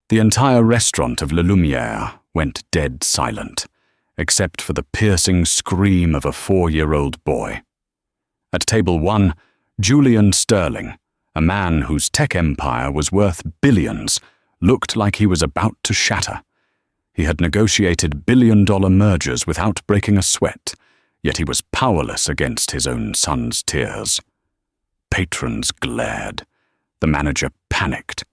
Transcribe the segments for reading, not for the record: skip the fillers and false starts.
The entire restaurant of Le Lumière went dead silent, except for the piercing scream of a 4-year-old boy. At table 1, Julian Sterling, a man whose tech empire was worth billions, looked like he was about to shatter. He had negotiated billion-dollar mergers without breaking a sweat, yet he was powerless against his own son's tears. Patrons glared. The manager panicked.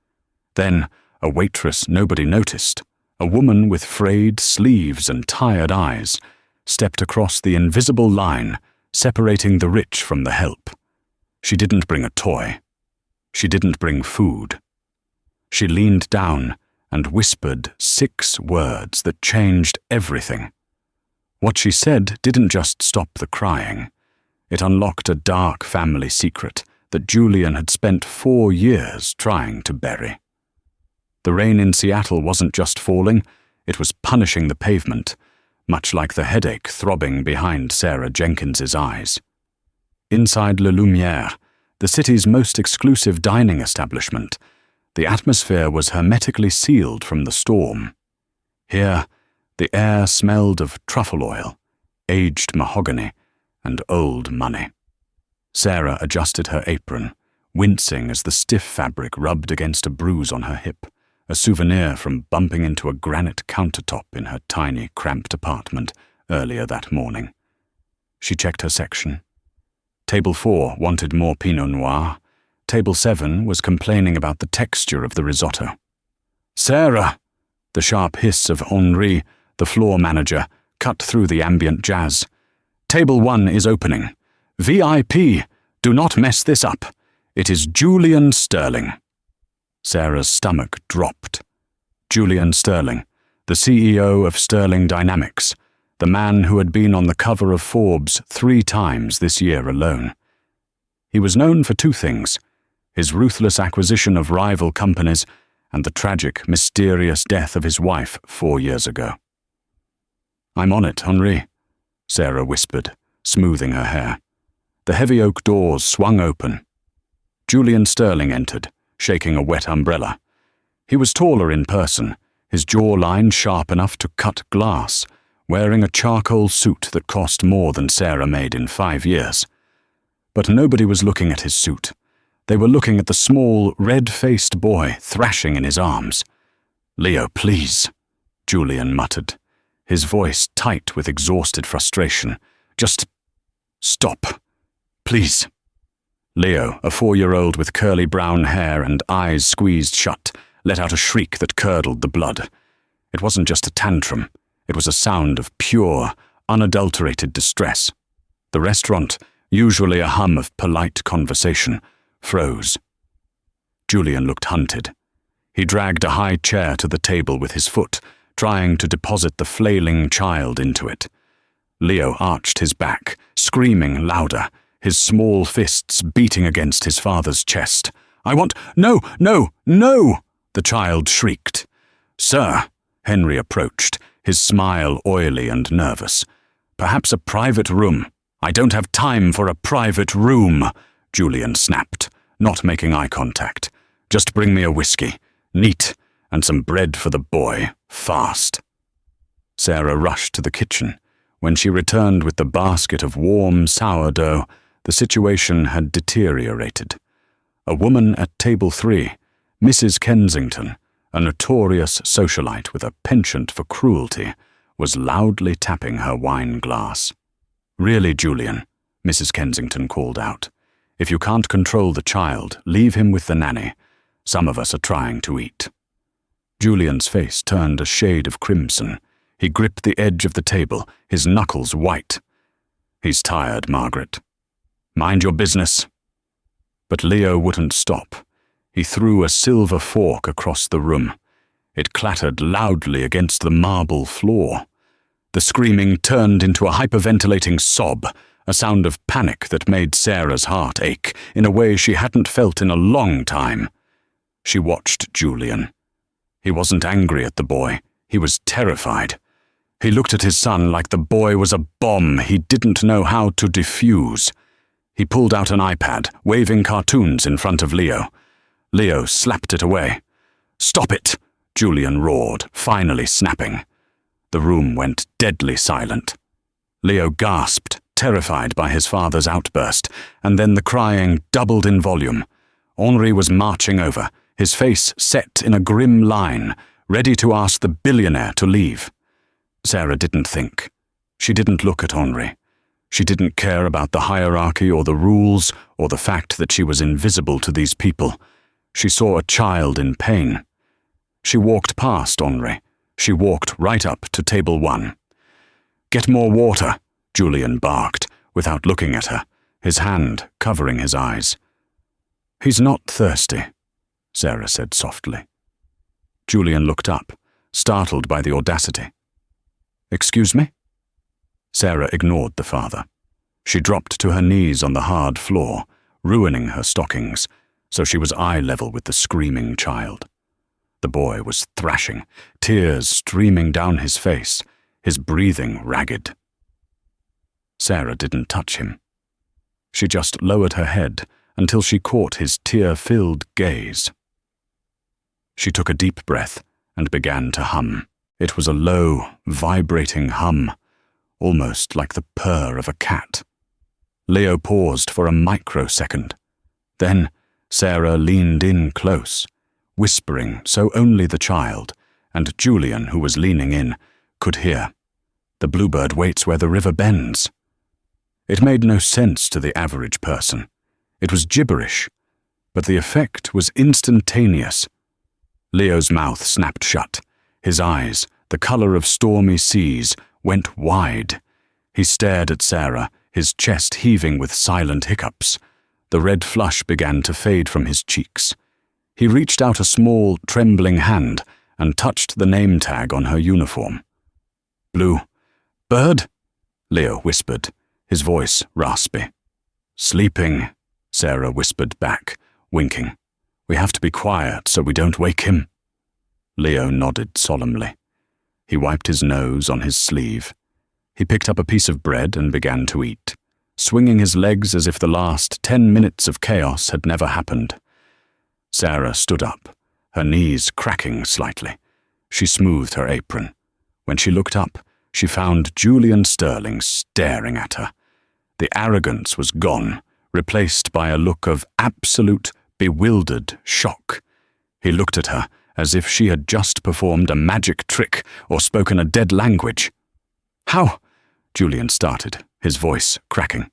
Then, a waitress nobody noticed, a woman with frayed sleeves and tired eyes, stepped across the invisible line separating the rich from the help. She didn't bring a toy. She didn't bring food. She leaned down and whispered 6 words that changed everything. What she said didn't just stop the crying. It unlocked a dark family secret that Julian had spent 4 years trying to bury. The rain in Seattle wasn't just falling, it was punishing the pavement, much like the headache throbbing behind Sarah Jenkins's eyes. Inside Le Lumière, the city's most exclusive dining establishment, the atmosphere was hermetically sealed from the storm. Here, the air smelled of truffle oil, aged mahogany, and old money. Sarah adjusted her apron, wincing as the stiff fabric rubbed against a bruise on her hip, a souvenir from bumping into a granite countertop in her tiny, cramped apartment earlier that morning. She checked her section. Table 4 wanted more Pinot Noir. Table 7 was complaining about the texture of the risotto. "Sarah!" The sharp hiss of Henri, the floor manager, cut through the ambient jazz. "Table 1 is opening. VIP! Do not mess this up. It is Julian Sterling." Sarah's stomach dropped. Julian Sterling, the CEO of Sterling Dynamics, the man who had been on the cover of Forbes 3 times this year alone. He was known for 2 things: his ruthless acquisition of rival companies and the tragic, mysterious death of his wife 4 years ago. "I'm on it, Henri," Sarah whispered, smoothing her hair. The heavy oak doors swung open. Julian Sterling entered, shaking a wet umbrella. He was taller in person, his jawline sharp enough to cut glass, wearing a charcoal suit that cost more than Sarah made in 5 years. But nobody was looking at his suit. They were looking at the small, red-faced boy thrashing in his arms. "Leo, please," Julian muttered, his voice tight with exhausted frustration. "Just stop. Please." Leo, a 4-year-old with curly brown hair and eyes squeezed shut, let out a shriek that curdled the blood. It wasn't just a tantrum. It was a sound of pure, unadulterated distress. The restaurant, usually a hum of polite conversation, froze. Julian looked hunted. He dragged a high chair to the table with his foot, trying to deposit the flailing child into it. Leo arched his back, screaming louder, his small fists beating against his father's chest. "No, no, no!" the child shrieked. "Sir," Henry approached, his smile oily and nervous. "Perhaps a private room." "I don't have time for a private room," Julian snapped, not making eye contact. "Just bring me a whiskey, neat, and some bread for the boy, fast." Sarah rushed to the kitchen. When she returned with the basket of warm sourdough, the situation had deteriorated. A woman at table 3, Mrs. Kensington, a notorious socialite with a penchant for cruelty, was loudly tapping her wine glass. "Really, Julian," Mrs. Kensington called out. "If you can't control the child, leave him with the nanny. Some of us are trying to eat." Julian's face turned a shade of crimson. He gripped the edge of the table, his knuckles white. "He's tired, Margaret. Mind your business." But Leo wouldn't stop. He threw a silver fork across the room. It clattered loudly against the marble floor. The screaming turned into a hyperventilating sob, a sound of panic that made Sarah's heart ache in a way she hadn't felt in a long time. She watched Julian. He wasn't angry at the boy. He was terrified. He looked at his son like the boy was a bomb he didn't know how to defuse. He pulled out an iPad, waving cartoons in front of Leo. Leo slapped it away. "Stop it! Julian roared, finally snapping. The room went deadly silent. Leo gasped, terrified by his father's outburst, and then the crying doubled in volume. Henri was marching over, his face set in a grim line, ready to ask the billionaire to leave. Sarah didn't think. She didn't look at Henri. She didn't care about the hierarchy or the rules or the fact that she was invisible to these people. She saw a child in pain. She walked past Henri. She walked right up to table 1. "Get more water," Julian barked, without looking at her, his hand covering his eyes. "He's not thirsty," Sarah said softly. Julian looked up, startled by the audacity. "Excuse me?" Sarah ignored the father. She dropped to her knees on the hard floor, ruining her stockings, so she was eye level with the screaming child. The boy was thrashing, tears streaming down his face, his breathing ragged. Sarah didn't touch him. She just lowered her head until she caught his tear-filled gaze. She took a deep breath and began to hum. It was a low, vibrating hum, almost like the purr of a cat. Leo paused for a microsecond. Then Sarah leaned in close, whispering so only the child, and Julian, who was leaning in, could hear. "The bluebird waits where the river bends." It made no sense to the average person. It was gibberish, but the effect was instantaneous. Leo's mouth snapped shut. His eyes, the color of stormy seas, went wide. He stared at Sarah, his chest heaving with silent hiccups. The red flush began to fade from his cheeks. He reached out a small, trembling hand and touched the name tag on her uniform. "Blue bird?" Leo whispered, his voice raspy. "Sleeping," Sarah whispered back, winking. "We have to be quiet so we don't wake him." Leo nodded solemnly. He wiped his nose on his sleeve. He picked up a piece of bread and began to eat, swinging his legs as if the last 10 minutes of chaos had never happened. Sarah stood up, her knees cracking slightly. She smoothed her apron. When she looked up, she found Julian Sterling staring at her. The arrogance was gone, replaced by a look of absolute, bewildered shock. He looked at her as if she had just performed a magic trick or spoken a dead language. "How?" Julian started, his voice cracking.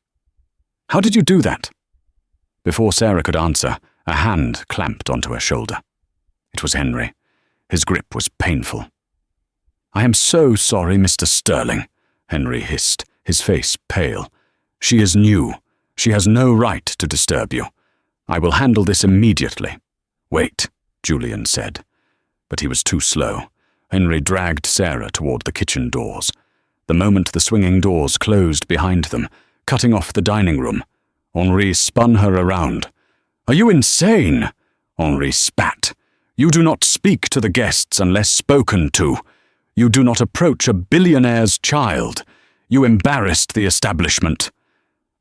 "How did you do that?" Before Sarah could answer, a hand clamped onto her shoulder. It was Henri. His grip was painful. "I am so sorry, Mr. Sterling," Henri hissed, his face pale. "She is new. She has no right to disturb you. I will handle this immediately." "Wait," Julian said. But he was too slow. Henri dragged Sarah toward the kitchen doors. The moment the swinging doors closed behind them, cutting off the dining room, Henri spun her around. "Are you insane?" Henri spat. "You do not speak to the guests unless spoken to. You do not approach a billionaire's child. You embarrassed the establishment."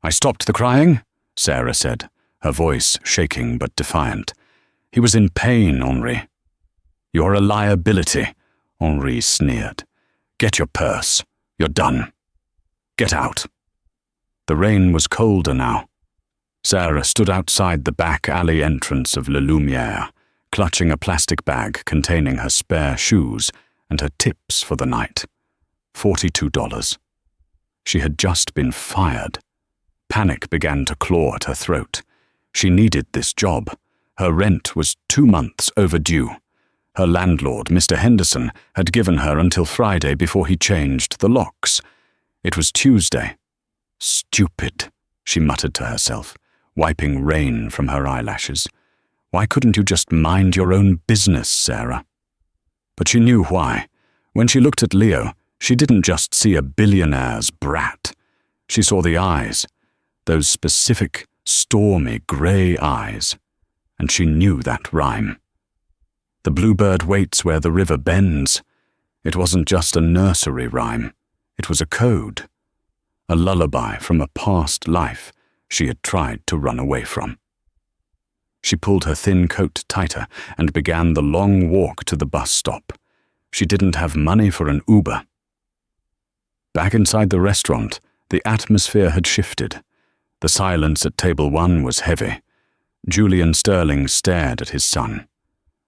"I stopped the crying," Sarah said, her voice shaking but defiant. "He was in pain, Henri." "You're a liability," Henri sneered. "Get your purse. You're done. Get out." The rain was colder now. Sarah stood outside the back alley entrance of Le Lumière, clutching a plastic bag containing her spare shoes and her tips for the night. $42. She had just been fired. Panic began to claw at her throat. She needed this job. Her rent was 2 months overdue. Her landlord, Mr. Henderson, had given her until Friday before he changed the locks. It was Tuesday. "Stupid," she muttered to herself, wiping rain from her eyelashes. "Why couldn't you just mind your own business, Sarah?" But she knew why. When she looked at Leo, she didn't just see a billionaire's brat. She saw the eyes, those specific, stormy grey eyes, and she knew that rhyme. "The bluebird waits where the river bends." It wasn't just a nursery rhyme. It was a code. A lullaby from a past life she had tried to run away from. She pulled her thin coat tighter and began the long walk to the bus stop. She didn't have money for an Uber. Back inside the restaurant, the atmosphere had shifted. The silence at table 1 was heavy. Julian Sterling stared at his son.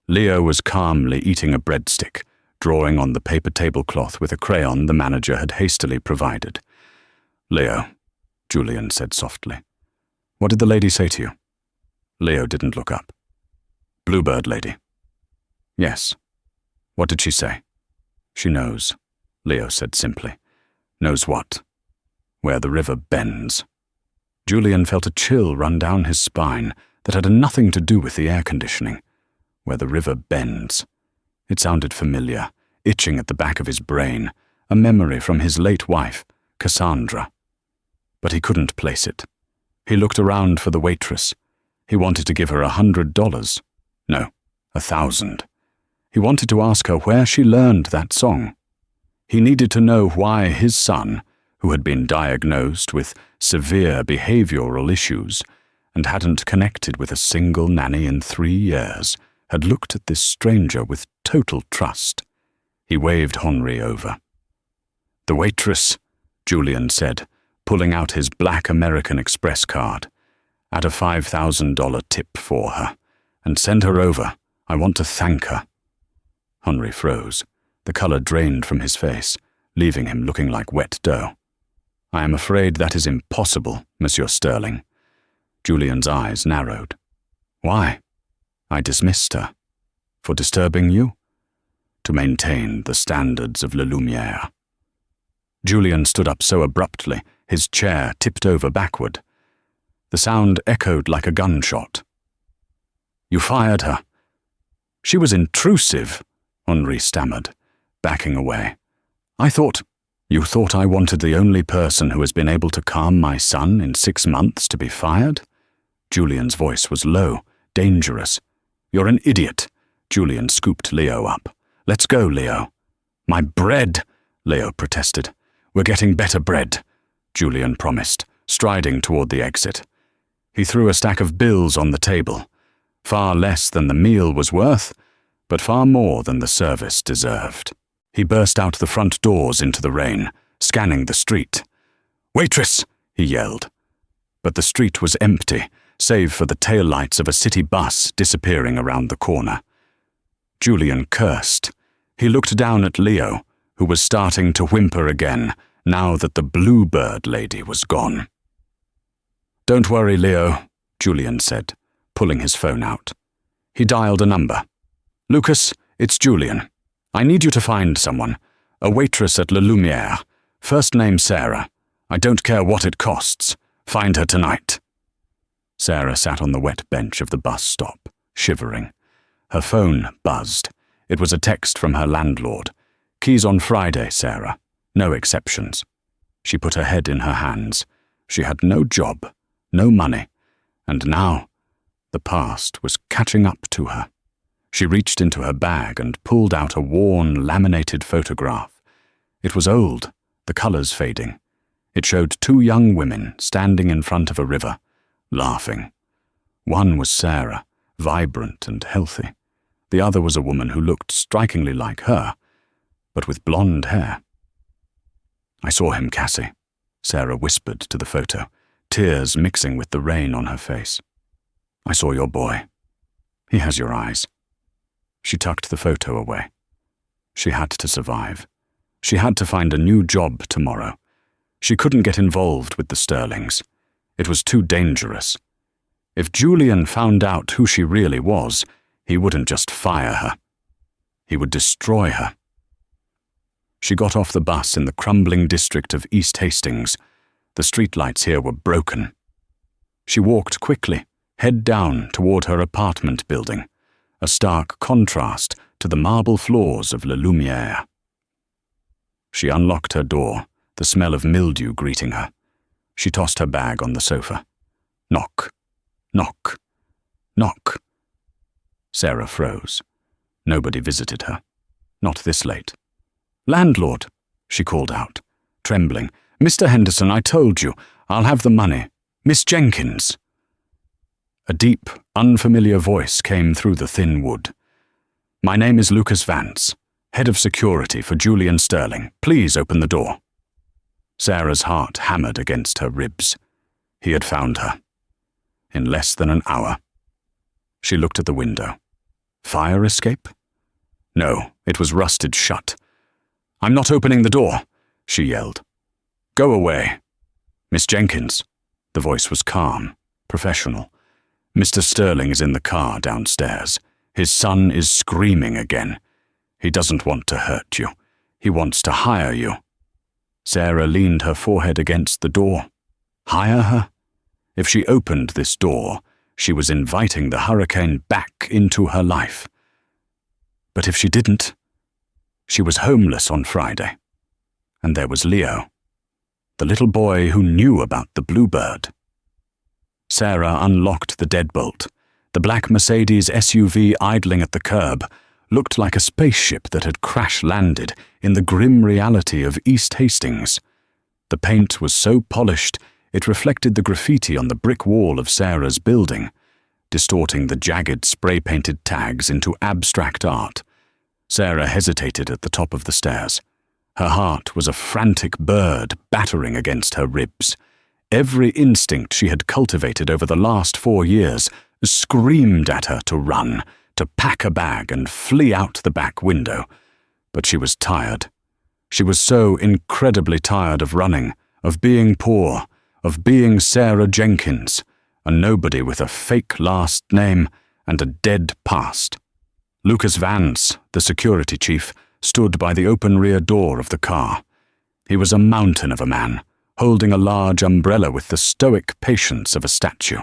Leo was calmly eating a breadstick, drawing on the paper tablecloth with a crayon the manager had hastily provided. "Leo," Julian said softly, "what did the lady say to you?" Leo didn't look up. "Bluebird lady." "Yes. What did she say?" "She knows," Leo said simply. "Knows what?" "Where the river bends." Julian felt a chill run down his spine that had nothing to do with the air conditioning. Where the river bends. It sounded familiar, itching at the back of his brain, a memory from his late wife, Cassandra. But he couldn't place it. He looked around for the waitress. He wanted to give her $100. No, 1,000. He wanted to ask her where she learned that song. He needed to know why his son, who had been diagnosed with severe behavioral issues and hadn't connected with a single nanny in 3 years, had looked at this stranger with total trust. He waved Henri over. "The waitress," Julian said, pulling out his black American Express card. "Add a $5,000 tip for her, and send her over. I want to thank her." Henri froze. The color drained from his face, leaving him looking like wet dough. "I am afraid that is impossible, Monsieur Sterling." Julian's eyes narrowed. "Why?" "I dismissed her." "For disturbing you?" "To maintain the standards of Le Lumière." Julian stood up so abruptly, his chair tipped over backward. The sound echoed like a gunshot. "You fired her." "She was intrusive," Henri stammered, backing away. You thought I wanted the only person who has been able to calm my son in 6 months to be fired?" Julian's voice was low, dangerous. "You're an idiot." Julian scooped Leo up. "Let's go, Leo." "My bread," Leo protested. "We're getting better bread," Julian promised, striding toward the exit. He threw a stack of bills on the table. Far less than the meal was worth, but far more than the service deserved. He burst out the front doors into the rain, scanning the street. "Waitress!" he yelled. But the street was empty, save for the taillights of a city bus disappearing around the corner. Julian cursed. He looked down at Leo, who was starting to whimper again, now that the Bluebird lady was gone. "Don't worry, Leo," Julian said, pulling his phone out. He dialed a number. "Lucas, it's Julian. I need you to find someone. A waitress at Le Lumière. First name Sarah. I don't care what it costs. Find her tonight." Sarah sat on the wet bench of the bus stop, shivering. Her phone buzzed. It was a text from her landlord. "Keys on Friday, Sarah. No exceptions." She put her head in her hands. She had no job, no money, and now the past was catching up to her. She reached into her bag and pulled out a worn, laminated photograph. It was old, the colors fading. It showed 2 young women standing in front of a river, laughing. One was Sarah, vibrant and healthy. The other was a woman who looked strikingly like her, but with blonde hair. "I saw him, Cassie," Sarah whispered to the photo, tears mixing with the rain on her face. "I saw your boy. He has your eyes." She tucked the photo away. She had to survive. She had to find a new job tomorrow. She couldn't get involved with the Sterlings. It was too dangerous. If Julian found out who she really was, he wouldn't just fire her. He would destroy her. She got off the bus in the crumbling district of East Hastings. The streetlights here were broken. She walked quickly, head down toward her apartment building, a stark contrast to the marble floors of Le Lumière. She unlocked her door, the smell of mildew greeting her. She tossed her bag on the sofa. Knock, knock, knock. Sarah froze. Nobody visited her. Not this late. "Landlord," she called out, trembling. "Mr. Henderson, I told you. I'll have the money. Miss Jenkins." A deep, unfamiliar voice came through the thin wood. "My name is Lucas Vance, head of security for Julian Sterling. Please open the door." Sarah's heart hammered against her ribs. He had found her. In less than an hour. She looked at the window. Fire escape? No, it was rusted shut. "I'm not opening the door," she yelled. "Go away." "Miss Jenkins." The voice was calm, professional. "Mr. Sterling is in the car downstairs. His son is screaming again. He doesn't want to hurt you. He wants to hire you." Sarah leaned her forehead against the door. Hire her? If she opened this door, she was inviting the hurricane back into her life. But if she didn't? She was homeless on Friday. And there was Leo, the little boy who knew about the bluebird. Sarah unlocked the deadbolt. The black Mercedes SUV idling at the curb looked like a spaceship that had crash-landed in the grim reality of East Hastings. The paint was so polished it reflected the graffiti on the brick wall of Sarah's building, distorting the jagged spray-painted tags into abstract art. Sarah hesitated at the top of the stairs. Her heart was a frantic bird battering against her ribs. Every instinct she had cultivated over the last 4 years screamed at her to run, to pack a bag and flee out the back window. But she was tired. She was so incredibly tired of running, of being poor, of being Sarah Jenkins, a nobody with a fake last name and a dead past. Lucas Vance, the security chief, stood by the open rear door of the car. He was a mountain of a man, holding a large umbrella with the stoic patience of a statue.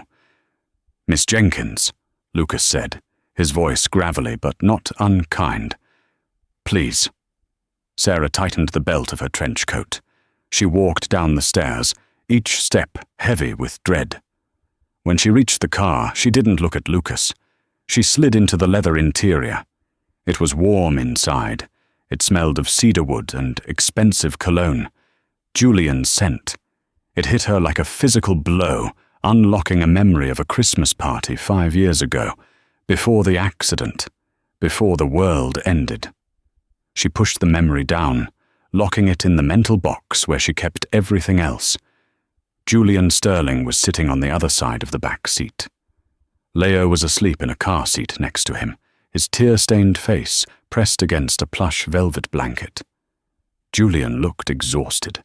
"Miss Jenkins," Lucas said, his voice gravelly but not unkind. "Please." Sarah tightened the belt of her trench coat. She walked down the stairs, each step heavy with dread. When she reached the car, she didn't look at Lucas. She slid into the leather interior. It was warm inside. It smelled of cedarwood and expensive cologne. Julian's scent. It hit her like a physical blow, unlocking a memory of a Christmas party 5 years ago, before the accident, before the world ended. She pushed the memory down, locking it in the mental box where she kept everything else. Julian Sterling was sitting on the other side of the back seat. Leo was asleep in a car seat next to him, his tear-stained face pressed against a plush velvet blanket. Julian looked exhausted.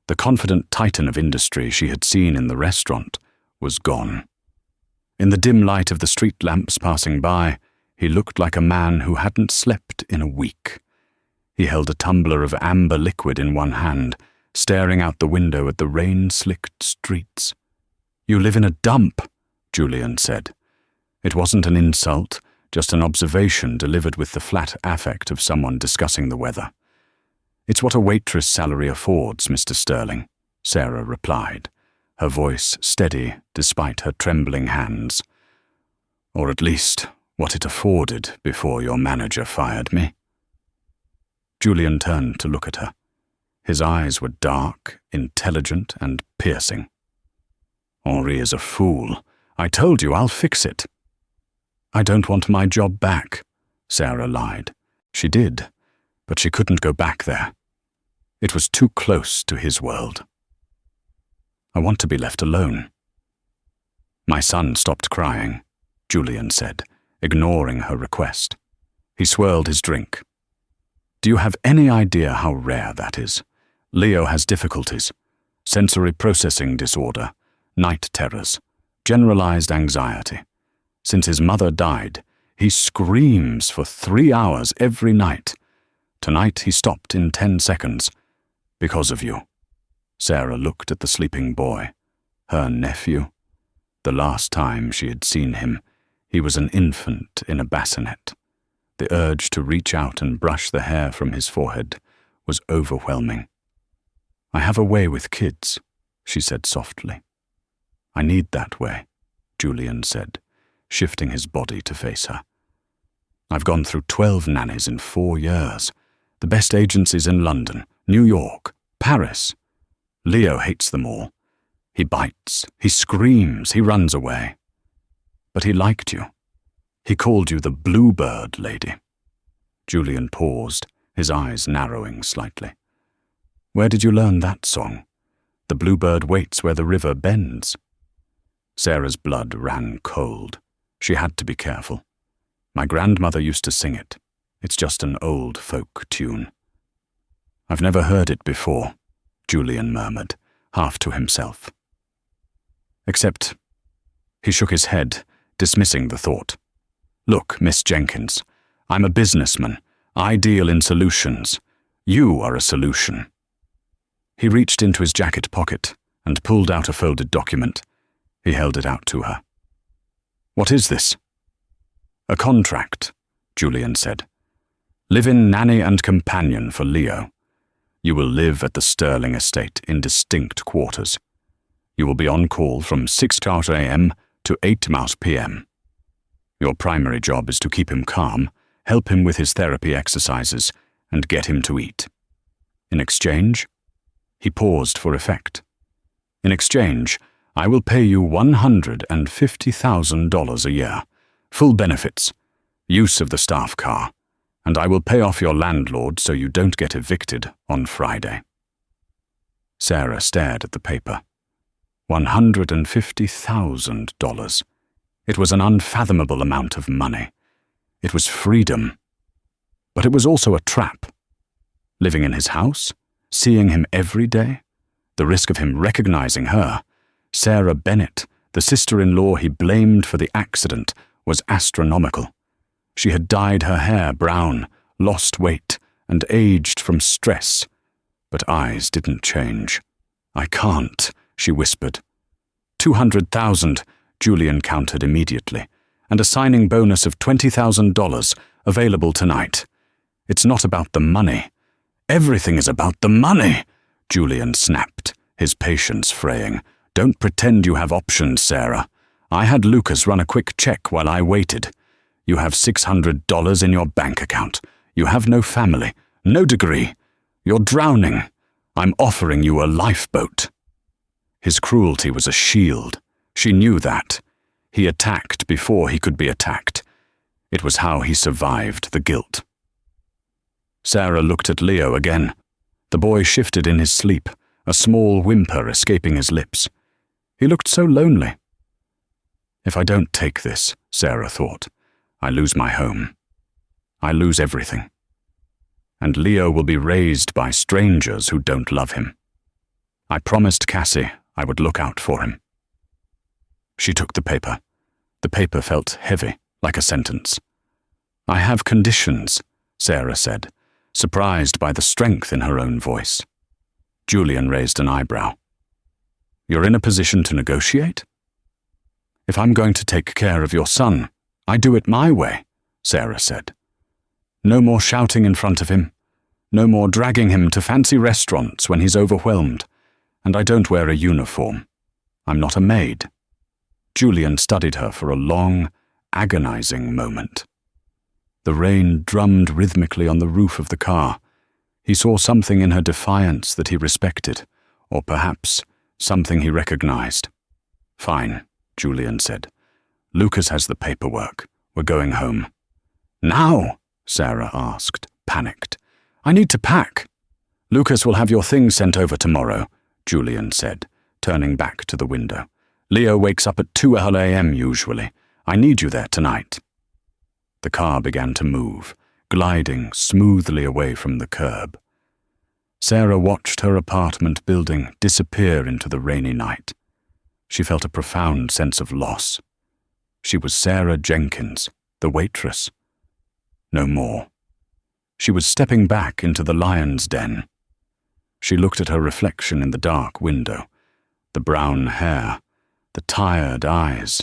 The confident titan of industry she had seen in the restaurant was gone. In the dim light of the street lamps passing by, he looked like a man who hadn't slept in a week. He held a tumbler of amber liquid in one hand, staring out the window at the rain-slicked streets. "You live in a dump," Julian said. It wasn't an insult, just an observation delivered with the flat affect of someone discussing the weather. "It's what a waitress salary affords, Mr. Sterling," Sarah replied, her voice steady despite her trembling hands. "Or at least what it afforded before your manager fired me." Julian turned to look at her. His eyes were dark, intelligent, and piercing. "Henri is a fool. I told you I'll fix it." "I don't want my job back," Sarah lied. She did, but she couldn't go back there. It was too close to his world. "I want to be left alone." "My son stopped crying," Julian said, ignoring her request. He swirled his drink. "Do you have any idea how rare that is? Leo has difficulties, sensory processing disorder, night terrors, generalized anxiety. Since his mother died, he screams for 3 hours every night. Tonight he stopped in 10 seconds. Because of you." Sarah looked at the sleeping boy, her nephew. The last time she had seen him, he was an infant in a bassinet. The urge to reach out and brush the hair from his forehead was overwhelming. "I have a way with kids," she said softly. "I need that way," Julian said, shifting his body to face her. "I've gone through 12 nannies in 4 years. The best agencies in London, New York, Paris. Leo hates them all. He bites, he screams, he runs away." But he liked you. He called you the Bluebird Lady. Julian paused, his eyes narrowing slightly. Where did you learn that song? The bluebird waits where the river bends. Sarah's blood ran cold. She had to be careful. My grandmother used to sing it. It's just an old folk tune. I've never heard it before, Julian murmured, half to himself. Except, he shook his head, dismissing the thought. Look, Miss Jenkins, I'm a businessman. I deal in solutions. You are a solution. He reached into his jacket pocket and pulled out a folded document. He held it out to her. What is this? A contract, Julian said. Live-in nanny and companion for Leo. You will live at the Sterling estate in distinct quarters. You will be on call from 6 a.m. to 8 p.m. Your primary job is to keep him calm, help him with his therapy exercises, and get him to eat. In exchange, he paused for effect. In exchange, I will pay you $150,000 a year, full benefits, use of the staff car, and I will pay off your landlord so you don't get evicted on Friday. Sarah stared at the paper. $150,000. It was an unfathomable amount of money. It was freedom. But it was also a trap. Living in his house, seeing him every day, the risk of him recognizing her, Sarah Bennett, the sister-in-law he blamed for the accident, was astronomical. She had dyed her hair brown, lost weight, and aged from stress. But eyes didn't change. I can't, she whispered. 200,000, Julian countered immediately, and a signing bonus of $20,000 available tonight. It's not about the money. Everything is about the money, Julian snapped, his patience fraying. Don't pretend you have options, Sarah. I had Lucas run a quick check while I waited. You have $600 in your bank account. You have no family, no degree. You're drowning. I'm offering you a lifeboat. His cruelty was a shield. She knew that. He attacked before he could be attacked. It was how he survived the guilt. Sarah looked at Leo again. The boy shifted in his sleep, a small whimper escaping his lips. He looked so lonely. If I don't take this, Sarah thought, I lose my home. I lose everything. And Leo will be raised by strangers who don't love him. I promised Cassie I would look out for him. She took the paper. The paper felt heavy, like a sentence. I have conditions, Sarah said, surprised by the strength in her own voice. Julian raised an eyebrow. You're in a position to negotiate? If I'm going to take care of your son, I do it my way, Sarah said. No more shouting in front of him. No more dragging him to fancy restaurants when he's overwhelmed. And I don't wear a uniform. I'm not a maid. Julian studied her for a long, agonizing moment. The rain drummed rhythmically on the roof of the car. He saw something in her defiance that he respected, or perhaps something he recognized. Fine, Julian said. Lucas has the paperwork. We're going home. Now? Sarah asked, panicked. I need to pack. Lucas will have your things sent over tomorrow, Julian said, turning back to the window. Leo wakes up at 2 a.m. usually. I need you there tonight. The car began to move, gliding smoothly away from the curb. Sarah watched her apartment building disappear into the rainy night. She felt a profound sense of loss. She was Sarah Jenkins, the waitress. No more. She was stepping back into the lion's den. She looked at her reflection in the dark window, the brown hair, the tired eyes.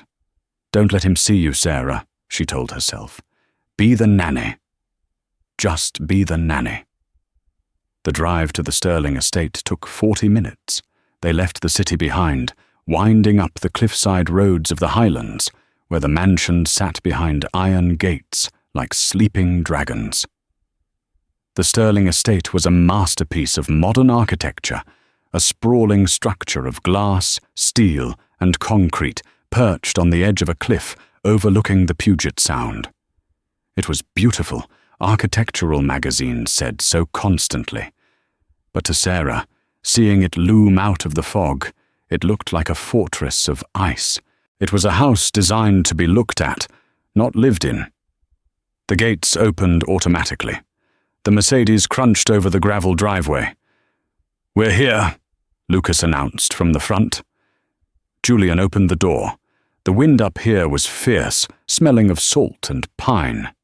Don't let him see you, Sarah, she told herself. Be the nanny. Just be the nanny. The drive to the Sterling estate took 40 minutes. They left the city behind, winding up the cliffside roads of the Highlands, where the mansions sat behind iron gates like sleeping dragons. The Sterling estate was a masterpiece of modern architecture, a sprawling structure of glass, steel, and concrete perched on the edge of a cliff overlooking the Puget Sound. It was beautiful, architectural magazines said so constantly. But to Sarah, seeing it loom out of the fog, it looked like a fortress of ice. It was a house designed to be looked at, not lived in. The gates opened automatically. The Mercedes crunched over the gravel driveway. "We're here," Lucas announced from the front. Julian opened the door. The wind up here was fierce, smelling of salt and pine.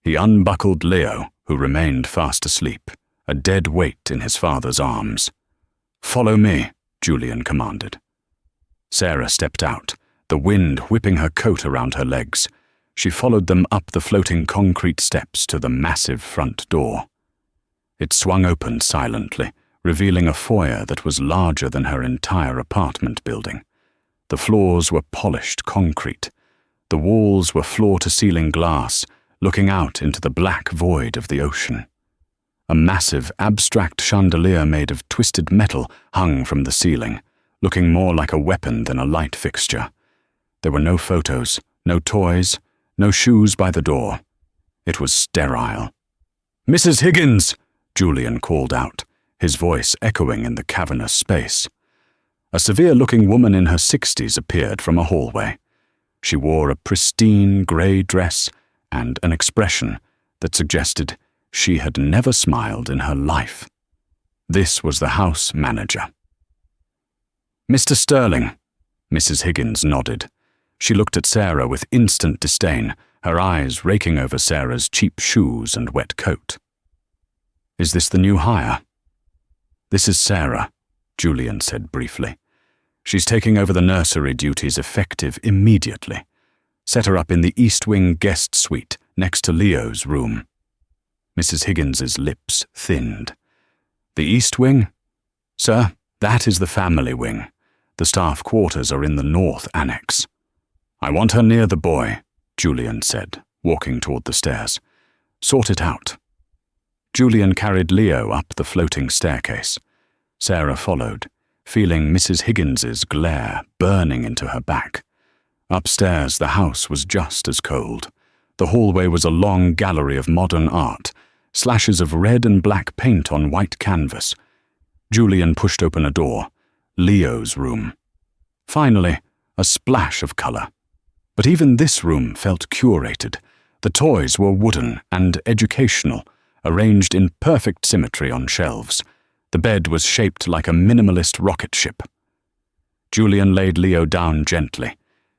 He unbuckled Leo, who remained fast asleep, a dead weight in his father's arms. "Follow me," Julian commanded. Sarah stepped out, the wind whipping her coat around her legs. She followed them up the floating concrete steps to the massive front door. It swung open silently, revealing a foyer that was larger than her entire apartment building. The floors were polished concrete. The walls were floor-to-ceiling glass, looking out into the black void of the ocean. A massive, abstract chandelier made of twisted metal hung from the ceiling, looking more like a weapon than a light fixture. There were no photos, no toys, no shoes by the door. It was sterile. "Mrs. Higgins!" Julian called out, his voice echoing in the cavernous space. A severe-looking woman in her 60s appeared from a hallway. She wore a pristine grey dress and an expression that suggested she had never smiled in her life. This was the house manager. "Mr. Sterling," Mrs. Higgins nodded. She looked at Sarah with instant disdain, her eyes raking over Sarah's cheap shoes and wet coat. "Is this the new hire?" "This is Sarah," Julian said briefly. "She's taking over the nursery duties effective immediately. Set her up in the East Wing guest suite next to Leo's room." Mrs. Higgins's lips thinned. "The East Wing? Sir, that is the family wing. The staff quarters are in the North Annex." "I want her near the boy," Julian said, walking toward the stairs. "Sort it out." Julian carried Leo up the floating staircase. Sarah followed, feeling Mrs. Higgins's glare burning into her back. Upstairs, the house was just as cold. The hallway was a long gallery of modern art, slashes of red and black paint on white canvas. Julian pushed open a door. Leo's room. Finally, a splash of color. But even this room felt curated. The toys were wooden and educational, arranged in perfect symmetry on shelves. The bed was shaped like a minimalist rocket ship. Julian laid Leo down gently.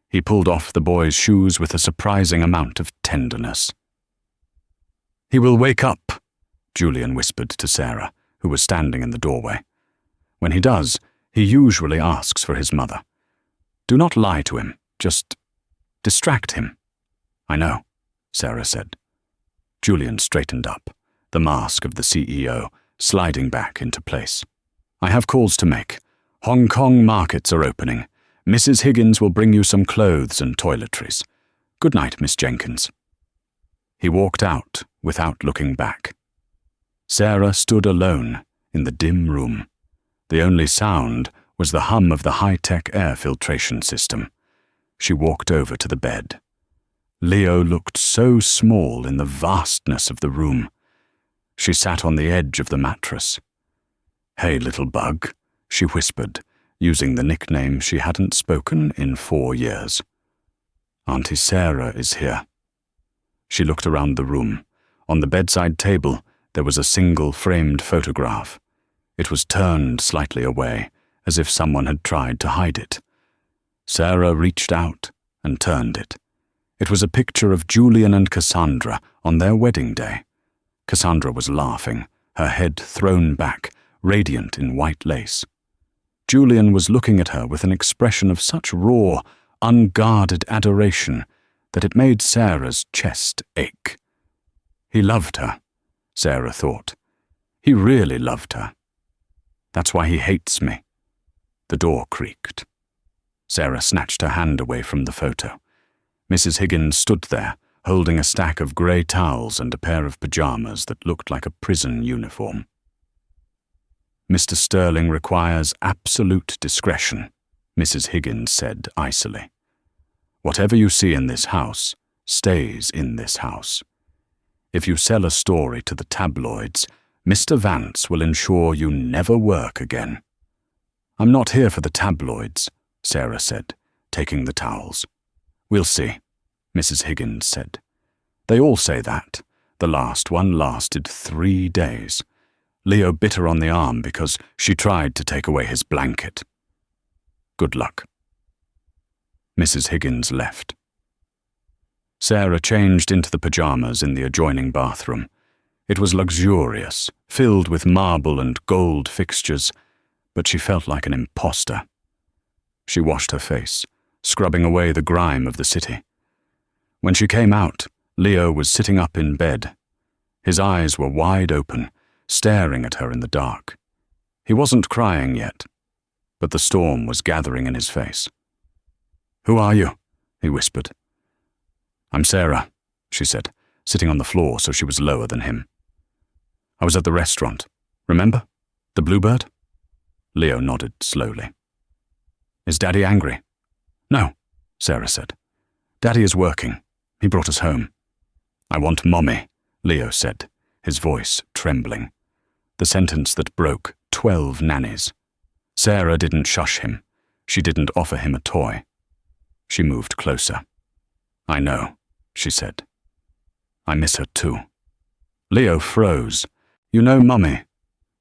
He pulled off the boy's shoes with a surprising amount of tenderness. "He will wake up," Julian whispered to Sarah, who was standing in the doorway. "When he does, he usually asks for his mother. Do not lie to him, just distract him." "I know," Sarah said. Julian straightened up, the mask of the CEO sliding back into place. "I have calls to make. Hong Kong markets are opening. Mrs. Higgins will bring you some clothes and toiletries. Good night, Miss Jenkins." He walked out without looking back. Sarah stood alone in the dim room. The only sound was the hum of the high-tech air filtration system. She walked over to the bed. Leo looked so small in the vastness of the room. She sat on the edge of the mattress. "Hey, little bug," she whispered, using the nickname she hadn't spoken in 4 years. "Auntie Sarah is here." She looked around the room. On the bedside table, there was a single framed photograph. It was turned slightly away, as if someone had tried to hide it. Sarah reached out and turned it. It was a picture of Julian and Cassandra on their wedding day. Cassandra was laughing, her head thrown back, radiant in white lace. Julian was looking at her with an expression of such raw, unguarded adoration that it made Sarah's chest ache. He loved her, Sarah thought. He really loved her. That's why he hates me. The door creaked. Sarah snatched her hand away from the photo. Mrs. Higgins stood there, holding a stack of grey towels and a pair of pajamas that looked like a prison uniform. "Mr. Sterling requires absolute discretion," Mrs. Higgins said icily. Whatever you see in this house stays in this house. If you sell a story to the tabloids, Mr. Vance will ensure you never work again." "I'm not here for the tabloids," Sarah said, taking the towels. "We'll see," Mrs. Higgins said. "They all say that. The last one lasted 3 days. Leo bit her on the arm because she tried to take away his blanket. Good luck." Mrs. Higgins left. Sarah changed into the pajamas in the adjoining bathroom. It was luxurious, filled with marble and gold fixtures, but she felt like an imposter. She washed her face, scrubbing away the grime of the city. When she came out, Leo was sitting up in bed. His eyes were wide open, staring at her in the dark. He wasn't crying yet, but the storm was gathering in his face. "Who are you?" he whispered. "I'm Sarah," she said, sitting on the floor so she was lower than him. "I was at the restaurant. Remember? The Bluebird?" Leo nodded slowly. "Is Daddy angry?" "No," Sarah said. "Daddy is working. He brought us home." "I want Mommy," Leo said, his voice trembling. The sentence that broke 12 nannies. Sarah didn't shush him. She didn't offer him a toy. She moved closer. "I know," she said. "I miss her too." Leo froze. "You know, Mummy."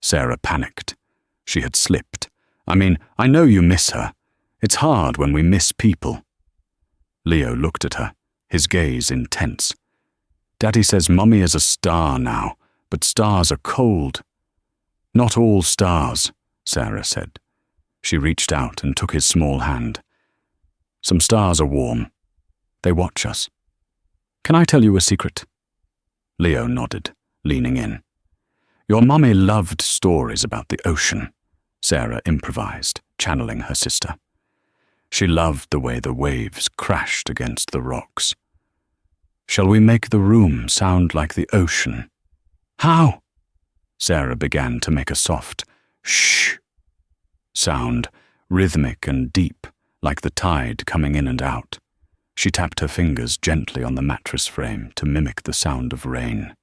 Sarah panicked. She had slipped. I know you miss her. It's hard when we miss people." Leo looked at her, his gaze intense. "Daddy says Mummy is a star now, but stars are cold." "Not all stars," Sarah said. She reached out and took his small hand. "Some stars are warm. They watch us. Can I tell you a secret?" Leo nodded, leaning in. "Your mummy loved stories about the ocean," Sarah improvised, channeling her sister. "She loved the way the waves crashed against the rocks. Shall we make the room sound like the ocean?" "How?" Sarah began to make a soft shh sound, rhythmic and deep, like the tide coming in and out. She tapped her fingers gently on the mattress frame to mimic the sound of rain.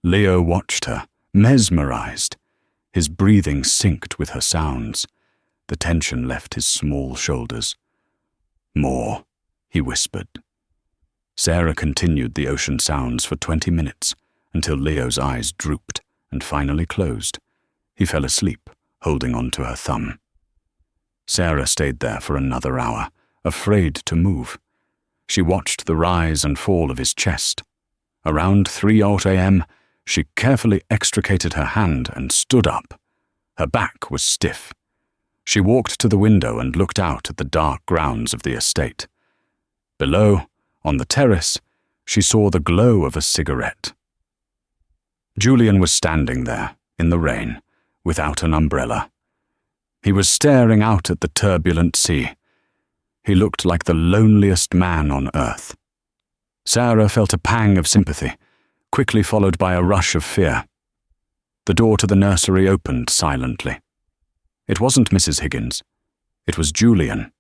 Leo watched her, mesmerized. His breathing synced with her sounds. The tension left his small shoulders. "More," he whispered. Sarah continued the ocean sounds for 20 minutes, until Leo's eyes drooped and finally closed. He fell asleep, holding on to her thumb. Sarah stayed there for another hour, afraid to move. She watched the rise and fall of his chest. Around 3:00 a.m., she carefully extricated her hand and stood up. Her back was stiff. She walked to the window and looked out at the dark grounds of the estate. Below, on the terrace, she saw the glow of a cigarette. Julian was standing there, in the rain, without an umbrella. He was staring out at the turbulent sea. He looked like the loneliest man on earth. Sarah felt a pang of sympathy, quickly followed by a rush of fear. The door to the nursery opened silently. It wasn't Mrs. Higgins. It was Julian.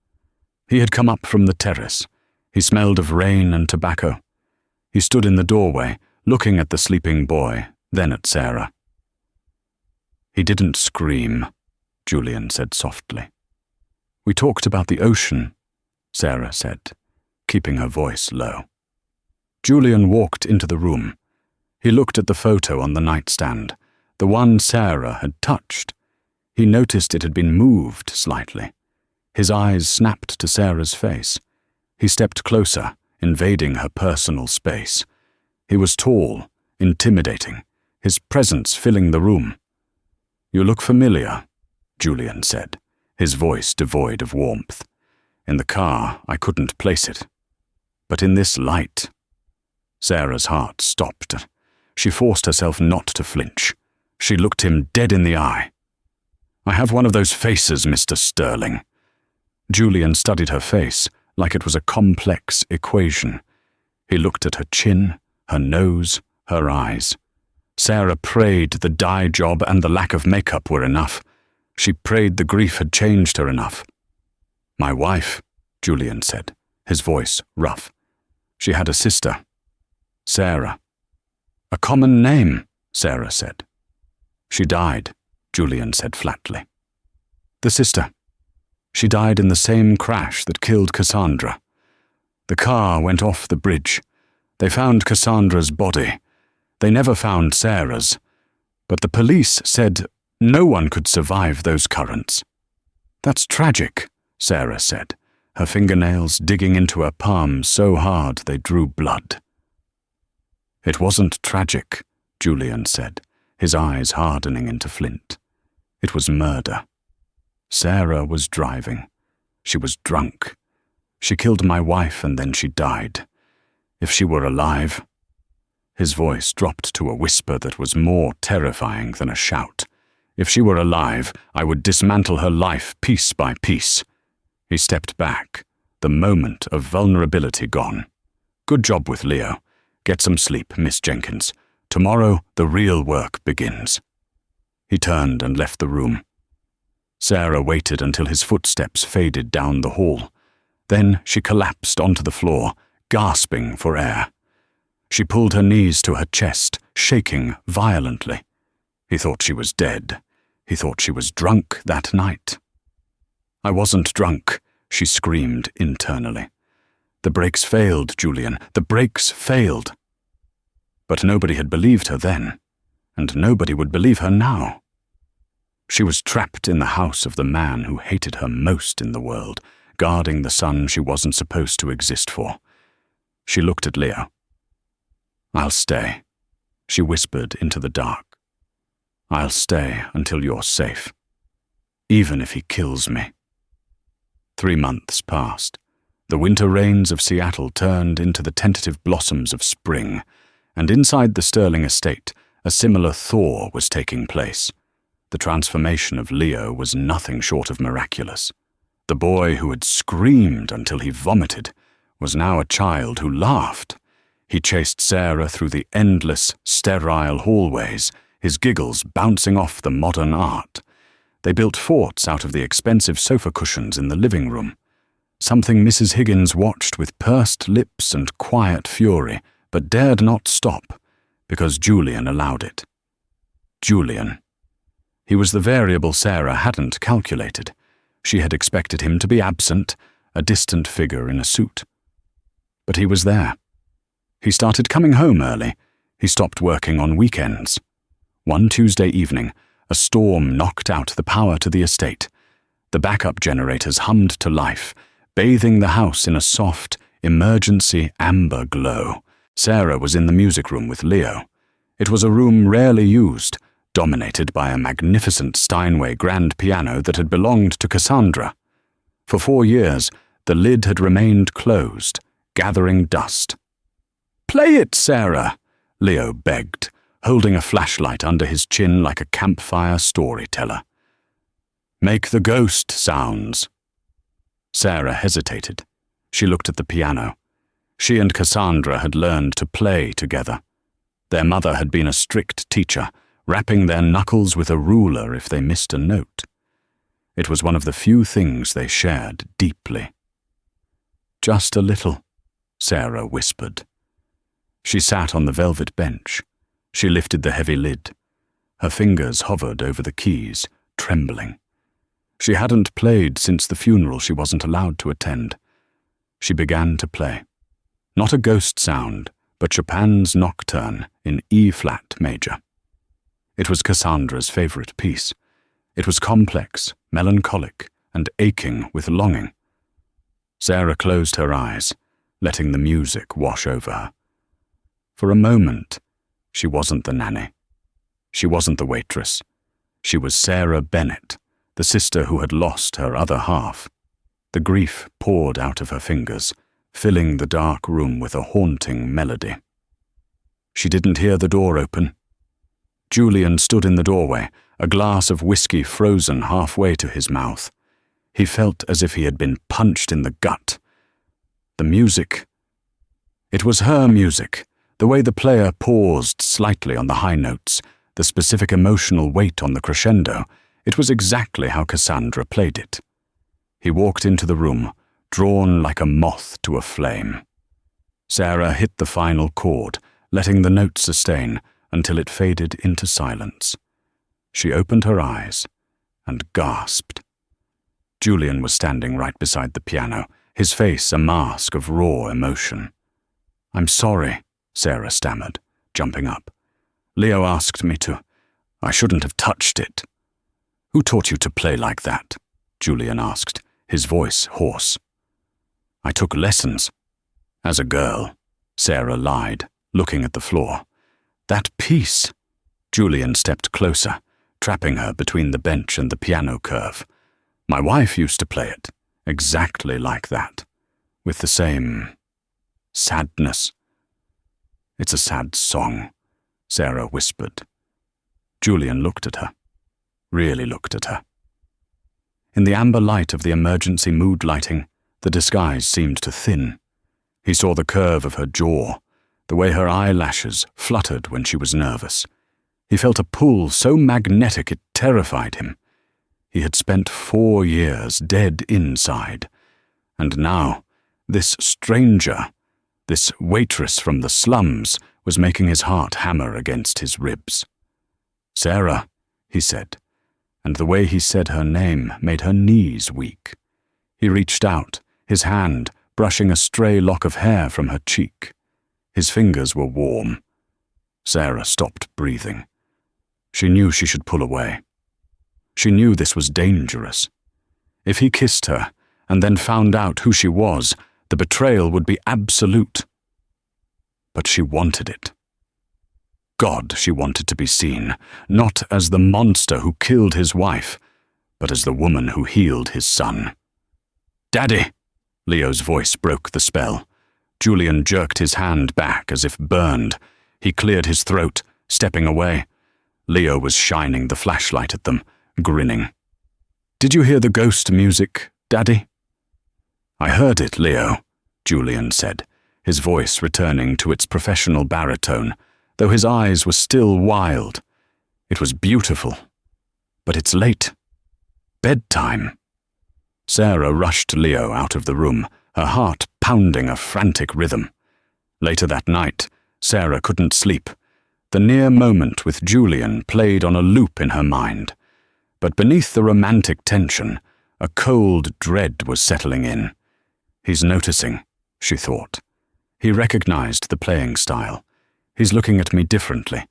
He had come up from the terrace. He smelled of rain and tobacco. He stood in the doorway, looking at the sleeping boy, then at Sarah. "He didn't scream," Julian said softly. "We talked about the ocean," Sarah said, keeping her voice low. Julian walked into the room. He looked at the photo on the nightstand, the one Sarah had touched. He noticed it had been moved slightly. His eyes snapped to Sarah's face. He stepped closer, invading her personal space. He was tall, intimidating, his presence filling the room. "You look familiar," Julian said, his voice devoid of warmth. "In the car, I couldn't place it. But in this light..." Sarah's heart stopped. She forced herself not to flinch. She looked him dead in the eye. "I have one of those faces, Mr. Sterling." Julian studied her face like it was a complex equation. He looked at her chin, her nose, her eyes. Sarah prayed the dye job and the lack of makeup were enough. She prayed the grief had changed her enough. "My wife," Julian said, his voice rough. She had a sister, Sarah. A common name, Sarah said. She died, Julian said flatly. The sister. She died in the same crash that killed Cassandra. The car went off the bridge. They found Cassandra's body. They never found Sarah's. But the police said no one could survive those currents. That's tragic, Sarah said, her fingernails digging into her palms so hard they drew blood. It wasn't tragic, Julian said, his eyes hardening into flint. It was murder. Sarah was driving. She was drunk. She killed my wife and then she died. If she were alive... His voice dropped to a whisper that was more terrifying than a shout. If she were alive, I would dismantle her life piece by piece. He stepped back, the moment of vulnerability gone. Good job with Leo. Get some sleep, Miss Jenkins. Tomorrow, the real work begins. He turned and left the room. Sarah waited until his footsteps faded down the hall. Then she collapsed onto the floor, gasping for air. She pulled her knees to her chest, shaking violently. He thought she was dead. He thought she was drunk that night. I wasn't drunk, she screamed internally. The brakes failed, Julian. The brakes failed. But nobody had believed her then, and nobody would believe her now. She was trapped in the house of the man who hated her most in the world, guarding the son she wasn't supposed to exist for. She looked at Leo. I'll stay, she whispered into the dark. I'll stay until you're safe, even if he kills me. 3 months passed. The winter rains of Seattle turned into the tentative blossoms of spring, and inside the Sterling estate, a similar thaw was taking place. The transformation of Leo was nothing short of miraculous. The boy who had screamed until he vomited was now a child who laughed. He chased Sarah through the endless, sterile hallways, his giggles bouncing off the modern art. They built forts out of the expensive sofa cushions in the living room, something Mrs. Higgins watched with pursed lips and quiet fury, but dared not stop, because Julian allowed it. Julian. He was the variable Sarah hadn't calculated. She had expected him to be absent, a distant figure in a suit. But he was there. He started coming home early. He stopped working on weekends. One Tuesday evening, a storm knocked out the power to the estate. The backup generators hummed to life, bathing the house in a soft, emergency amber glow. Sarah was in the music room with Leo. It was a room rarely used, dominated by a magnificent Steinway grand piano that had belonged to Cassandra. For 4 years, the lid had remained closed, gathering dust. "Play it, Sarah," Leo begged, holding a flashlight under his chin like a campfire storyteller. "Make the ghost sounds." Sarah hesitated. She looked at the piano. She and Cassandra had learned to play together. Their mother had been a strict teacher, rapping their knuckles with a ruler if they missed a note. It was one of the few things they shared deeply. "Just a little," Sarah whispered. She sat on the velvet bench. She lifted the heavy lid. Her fingers hovered over the keys, trembling. She hadn't played since the funeral she wasn't allowed to attend. She began to play. Not a ghost sound, but Chopin's Nocturne in E-flat major. It was Cassandra's favorite piece. It was complex, melancholic, and aching with longing. Sarah closed her eyes, letting the music wash over her. For a moment, she wasn't the nanny. She wasn't the waitress. She was Sarah Bennett, the sister who had lost her other half. The grief poured out of her fingers, filling the dark room with a haunting melody. She didn't hear the door open. Julian stood in the doorway, a glass of whiskey frozen halfway to his mouth. He felt as if he had been punched in the gut. The music. It was her music. The way the player paused slightly on the high notes, the specific emotional weight on the crescendo, it was exactly how Cassandra played it. He walked into the room, drawn like a moth to a flame. Sarah hit the final chord, letting the note sustain until it faded into silence. She opened her eyes and gasped. Julian was standing right beside the piano, his face a mask of raw emotion. "I'm sorry," Sarah stammered, jumping up. "Leo asked me to. I shouldn't have touched it." "Who taught you to play like that?" Julian asked, his voice hoarse. "I took lessons." "As a girl," Sarah lied, looking at the floor. "That piece." Julian stepped closer, trapping her between the bench and the piano curve. "My wife used to play it, exactly like that, with the same sadness." "It's a sad song," Sarah whispered. Julian looked at her, really looked at her. In the amber light of the emergency mood lighting, the disguise seemed to thin. He saw the curve of her jaw, the way her eyelashes fluttered when she was nervous. He felt a pull so magnetic it terrified him. He had spent 4 years dead inside, and now this stranger, this waitress from the slums, was making his heart hammer against his ribs. "Sarah," he said, and the way he said her name made her knees weak. He reached out, his hand brushing a stray lock of hair from her cheek. His fingers were warm. Sarah stopped breathing. She knew she should pull away. She knew this was dangerous. If he kissed her and then found out who she was, the betrayal would be absolute. But she wanted it. God, she wanted to be seen, not as the monster who killed his wife, but as the woman who healed his son. "Daddy!" Leo's voice broke the spell. Julian jerked his hand back as if burned. He cleared his throat, stepping away. Leo was shining the flashlight at them, grinning. "Did you hear the ghost music, Daddy?" "I heard it, Leo," Julian said, his voice returning to its professional baritone, though his eyes were still wild. "It was beautiful. But it's late. Bedtime." Sarah rushed Leo out of the room, her heart pounding a frantic rhythm. Later that night, Sarah couldn't sleep. The near moment with Julian played on a loop in her mind. But beneath the romantic tension, a cold dread was settling in. "He's noticing," she thought. He recognized the playing style. "He's looking at me differently.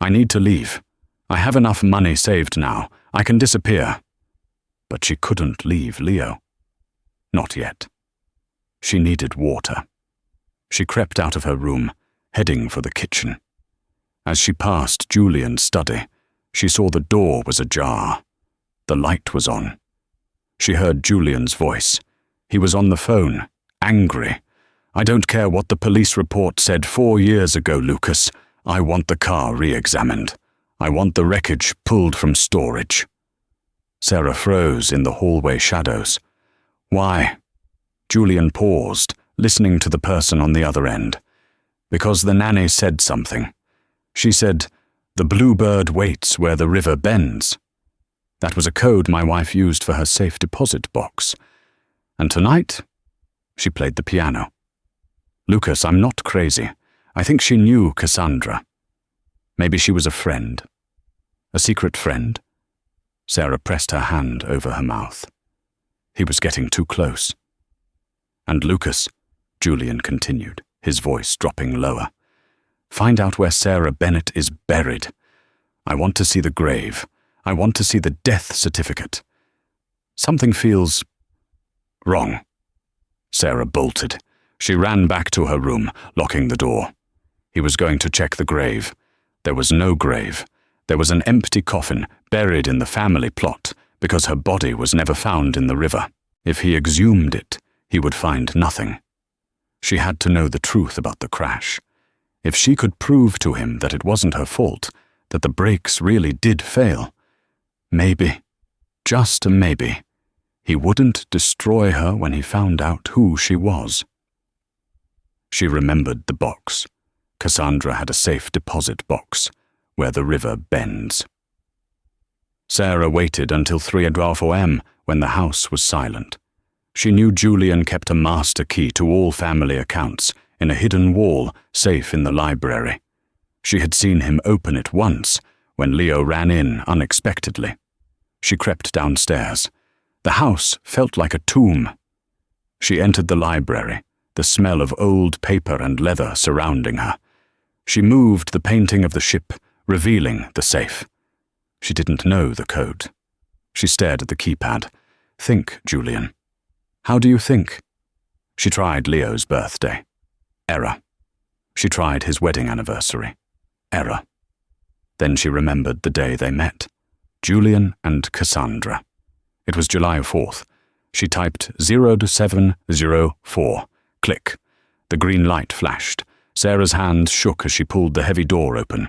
I need to leave. I have enough money saved now. I can disappear." But she couldn't leave Leo. Not yet. She needed water. She crept out of her room, heading for the kitchen. As she passed Julian's study, she saw the door was ajar. The light was on. She heard Julian's voice. He was on the phone, angry. "I don't care what the police report said 4 years ago, Lucas. I want the car re-examined. I want the wreckage pulled from storage." Sarah froze in the hallway shadows. "Why?" Julian paused, listening to the person on the other end. "Because the nanny said something. She said, 'The bluebird waits where the river bends.' That was a code my wife used for her safe deposit box. And tonight, she played the piano. Lucas, I'm not crazy. I think she knew Cassandra. Maybe she was a friend. A secret friend?" Sarah pressed her hand over her mouth. He was getting too close. "And Lucas," Julian continued, his voice dropping lower, "find out where Sarah Bennett is buried. I want to see the grave. I want to see the death certificate. Something feels wrong." Sarah bolted. She ran back to her room, locking the door. He was going to check the grave. There was no grave. There was an empty coffin buried in the family plot because her body was never found in the river. If he exhumed it, he would find nothing. She had to know the truth about the crash. If she could prove to him that it wasn't her fault, that the brakes really did fail, maybe, just a maybe, he wouldn't destroy her when he found out who she was. She remembered the box. Cassandra had a safe deposit box, where the river bends. Sarah waited until 3:12 a.m. when the house was silent. She knew Julian kept a master key to all family accounts in a hidden wall safe in the library. She had seen him open it once when Leo ran in unexpectedly. She crept downstairs. The house felt like a tomb. She entered the library, the smell of old paper and leather surrounding her. She moved the painting of the ship, revealing the safe. She didn't know the code. She stared at the keypad. Think, Julian. How do you think? She tried Leo's birthday. Error. She tried his wedding anniversary. Error. Then she remembered the day they met. Julian and Cassandra. It was July 4th. She typed 0704. Click. The green light flashed. Sarah's hand shook as she pulled the heavy door open.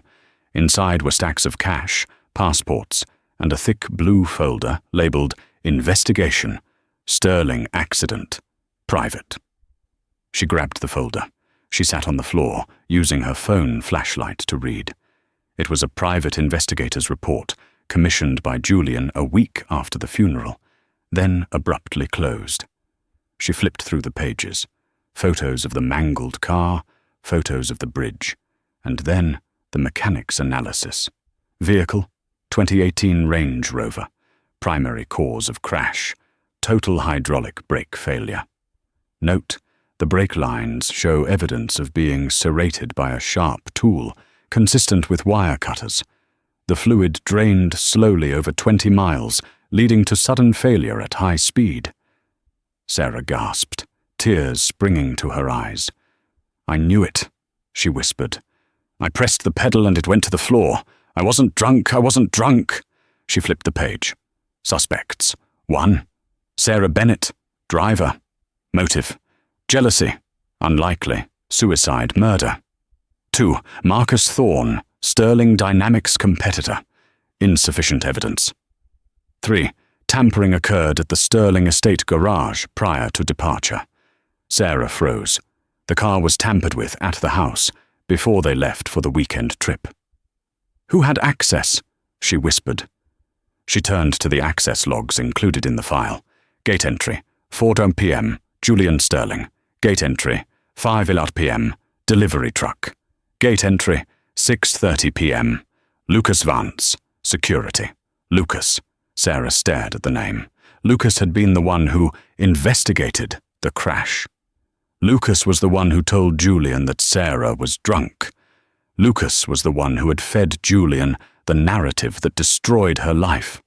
Inside were stacks of cash, passports, and a thick blue folder labeled Investigation, Sterling Accident, Private. She grabbed the folder. She sat on the floor, using her phone flashlight to read. It was a private investigator's report, commissioned by Julian a week after the funeral, then abruptly closed. She flipped through the pages. Photos of the mangled car, photos of the bridge, and then the mechanics analysis. Vehicle, 2018 Range Rover. Primary cause of crash, total hydraulic brake failure. Note, the brake lines show evidence of being serrated by a sharp tool, consistent with wire cutters. The fluid drained slowly over 20 miles, leading to sudden failure at high speed. Sarah gasped, tears springing to her eyes. I knew it, she whispered. I pressed the pedal and it went to the floor. I wasn't drunk. She flipped the page. Suspects. 1. Sarah Bennett, driver. Motive. Jealousy. Unlikely. Suicide, murder. 2. Marcus Thorne, Sterling Dynamics competitor. Insufficient evidence. 3. Tampering occurred at the Sterling Estate garage prior to departure. Sarah froze. The car was tampered with at the house before they left for the weekend trip. Who had access? She whispered. She turned to the access logs included in the file. Gate entry, 4 p.m., Julian Sterling. Gate entry, 5 p.m., delivery truck. Gate entry, 6:30 p.m., Lucas Vance, security. Lucas. Sarah stared at the name. Lucas had been the one who investigated the crash. Lucas was the one who told Julian that Sarah was drunk. Lucas was the one who had fed Julian the narrative that destroyed her life.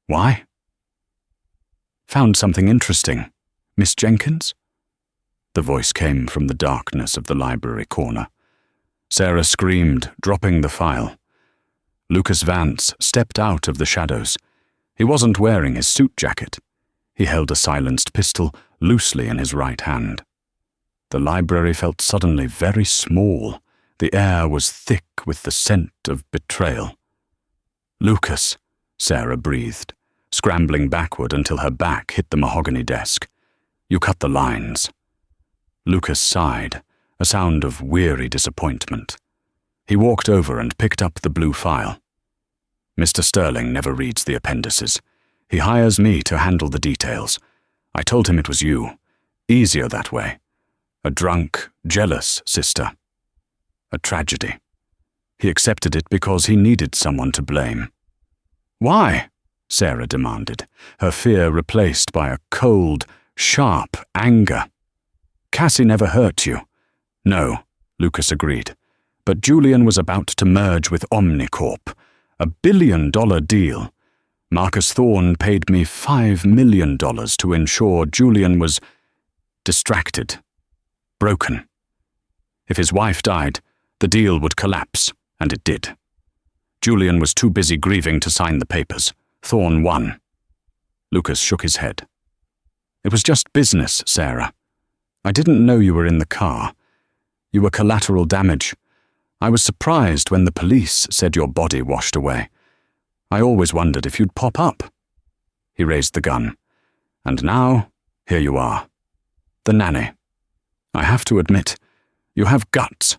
Why? Found something interesting, Miss Jenkins? The voice came from the darkness of the library corner. Sarah screamed, dropping the file. Lucas Vance stepped out of the shadows. He wasn't wearing his suit jacket. He held a silenced pistol loosely in his right hand. The library felt suddenly very small. The air was thick with the scent of betrayal. Lucas, Sarah breathed, scrambling backward until her back hit the mahogany desk. You cut the lines. Lucas sighed, a sound of weary disappointment. He walked over and picked up the blue file. Mr. Sterling never reads the appendices. He hires me to handle the details. I told him it was you. Easier that way. A drunk, jealous sister. A tragedy. He accepted it because he needed someone to blame. Why? Sarah demanded, her fear replaced by a cold, sharp anger. Cassie never hurt you. No, Lucas agreed. But Julian was about to merge with Omnicorp. $1 billion deal. Marcus Thorne paid me $5 million to ensure Julian was distracted, broken. If his wife died, the deal would collapse, and it did. Julian was too busy grieving to sign the papers. Thorne won. Lucas shook his head. It was just business, Sarah. I didn't know you were in the car. You were collateral damage. I was surprised when the police said your body washed away. I always wondered if you'd pop up. He raised the gun. And now, here you are. The nanny. I have to admit, you have guts.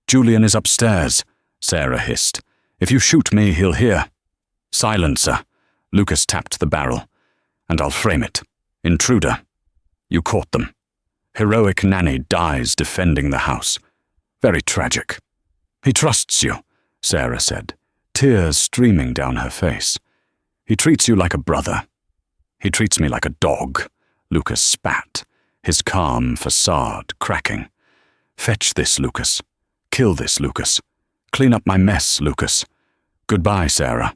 Julian is upstairs, Sarah hissed. If you shoot me, he'll hear. Silencer. Lucas tapped the barrel. And I'll frame it. Intruder. You caught them. Heroic nanny dies defending the house. Very tragic. He trusts you, Sarah said, tears streaming down her face. He treats you like a brother. He treats me like a dog, Lucas spat, his calm facade cracking. Fetch this, Lucas. Kill this, Lucas. Clean up my mess, Lucas. Goodbye, Sarah.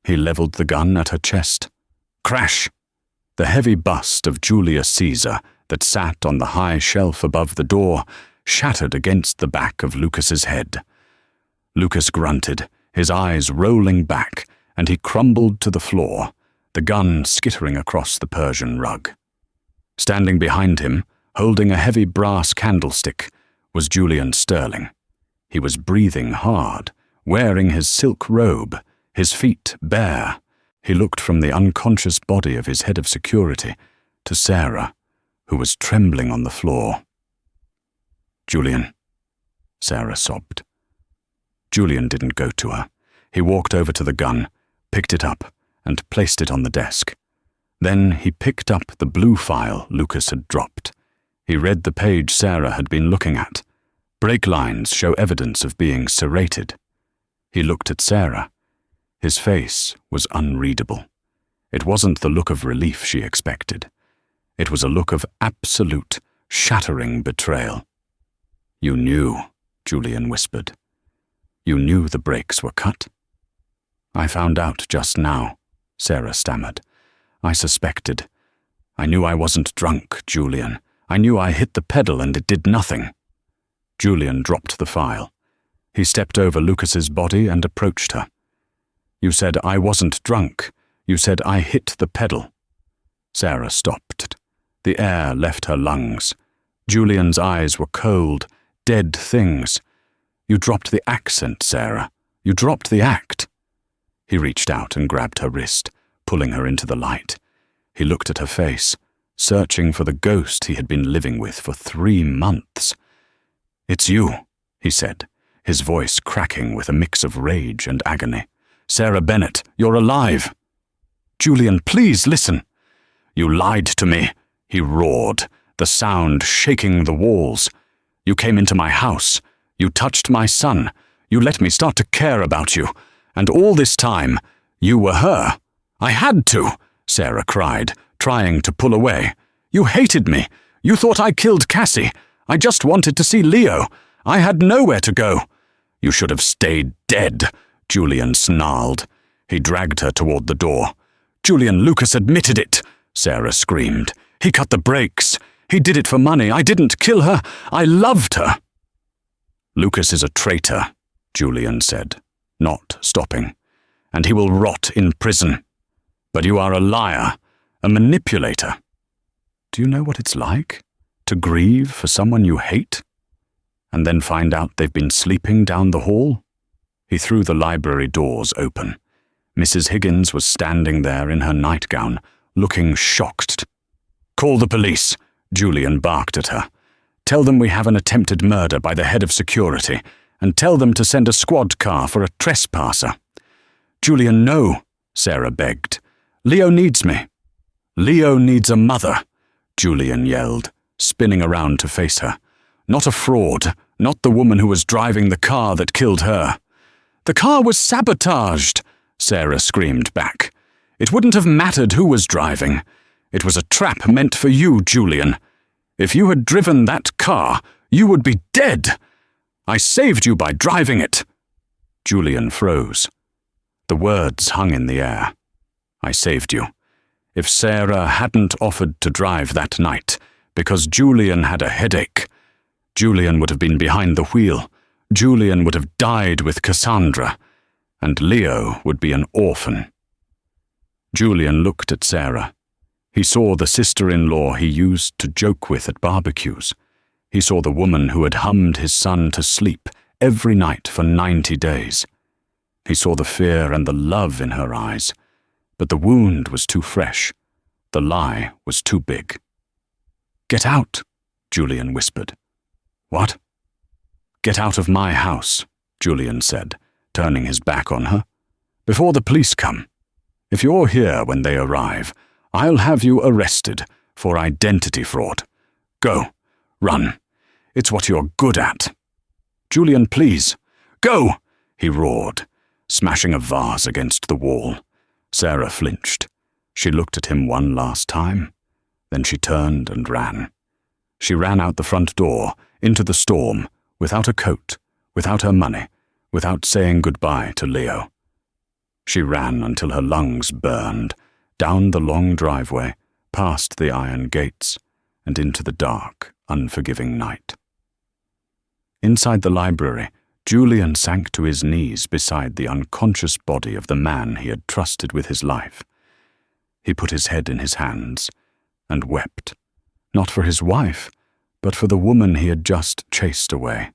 He leveled the gun at her chest. Crash! The heavy bust of Julius Caesar that sat on the high shelf above the door shattered against the back of Lucas's head. Lucas grunted, his eyes rolling back, and he crumbled to the floor, the gun skittering across the Persian rug. Standing behind him, holding a heavy brass candlestick, was Julian Sterling. He was breathing hard, wearing his silk robe, his feet bare. He looked from the unconscious body of his head of security to Sarah, who was trembling on the floor. "Julian," Sarah sobbed. Julian didn't go to her. He walked over to the gun, picked it up, and placed it on the desk. Then he picked up the blue file Lucas had dropped. He read the page Sarah had been looking at. Break lines show evidence of being serrated. He looked at Sarah. His face was unreadable. It wasn't the look of relief she expected. It was a look of absolute, shattering betrayal. "You knew," Julian whispered. "You knew the brakes were cut?" "I found out just now," Sarah stammered. "I suspected. I knew I wasn't drunk, Julian. I knew I hit the pedal and it did nothing." Julian dropped the file. He stepped over Lucas's body and approached her. "You said I wasn't drunk. You said I hit the pedal." Sarah stopped. The air left her lungs. Julian's eyes were cold, dead things. "You dropped the accent, Sarah. You dropped the act." He reached out and grabbed her wrist, pulling her into the light. He looked at her face, searching for the ghost he had been living with for 3 months. "It's you," he said, his voice cracking with a mix of rage and agony. "Sarah Bennett, you're alive." "Julian, please listen." "You lied to me," he roared, the sound shaking the walls. "You came into my house. You touched my son. You let me start to care about you. And all this time, you were her." "I had to," Sarah cried, trying to pull away. "You hated me. You thought I killed Cassie. I just wanted to see Leo. I had nowhere to go." "You should have stayed dead," Julian snarled. He dragged her toward the door. "Julian, Lucas admitted it," Sarah screamed. "He cut the brakes. He did it for money. I didn't kill her. I loved her." "Lucas is a traitor," Julian said, not stopping, "and he will rot in prison. But you are a liar, a manipulator. Do you know what it's like to grieve for someone you hate, and then find out they've been sleeping down the hall?" He threw the library doors open. Mrs. Higgins was standing there in her nightgown, looking shocked. "Call the police," Julian barked at her. "Tell them we have an attempted murder by the head of security, and tell them to send a squad car for a trespasser." "Julian, no," Sarah begged. "Leo needs me." "Leo needs a mother," Julian yelled, spinning around to face her. "Not a fraud, not the woman who was driving the car that killed her." "The car was sabotaged," Sarah screamed back. "It wouldn't have mattered who was driving. It was a trap meant for you, Julian. If you had driven that car, you would be dead. I saved you by driving it." Julian froze. The words hung in the air. "I saved you." If Sarah hadn't offered to drive that night, because Julian had a headache, Julian would have been behind the wheel. Julian would have died with Cassandra, and Leo would be an orphan. Julian looked at Sarah. He saw the sister-in-law he used to joke with at barbecues. He saw the woman who had hummed his son to sleep every night for 90 days. He saw the fear and the love in her eyes, but the wound was too fresh. The lie was too big. "Get out," Julian whispered. "What?" "Get out of my house," Julian said, turning his back on her. "Before the police come. If you're here when they arrive, I'll have you arrested, for identity fraud. Go. Run. It's what you're good at. Julian, please. Go! He roared, smashing a vase against the wall. Sarah flinched. She looked at him one last time. Then she turned and ran. She ran out the front door, into the storm, without a coat, without her money, without saying goodbye to Leo. She ran until her lungs burned, down the long driveway, past the iron gates, and into the dark, unforgiving night. Inside the library, Julian sank to his knees beside the unconscious body of the man he had trusted with his life. He put his head in his hands and wept, not for his wife, but for the woman he had just chased away.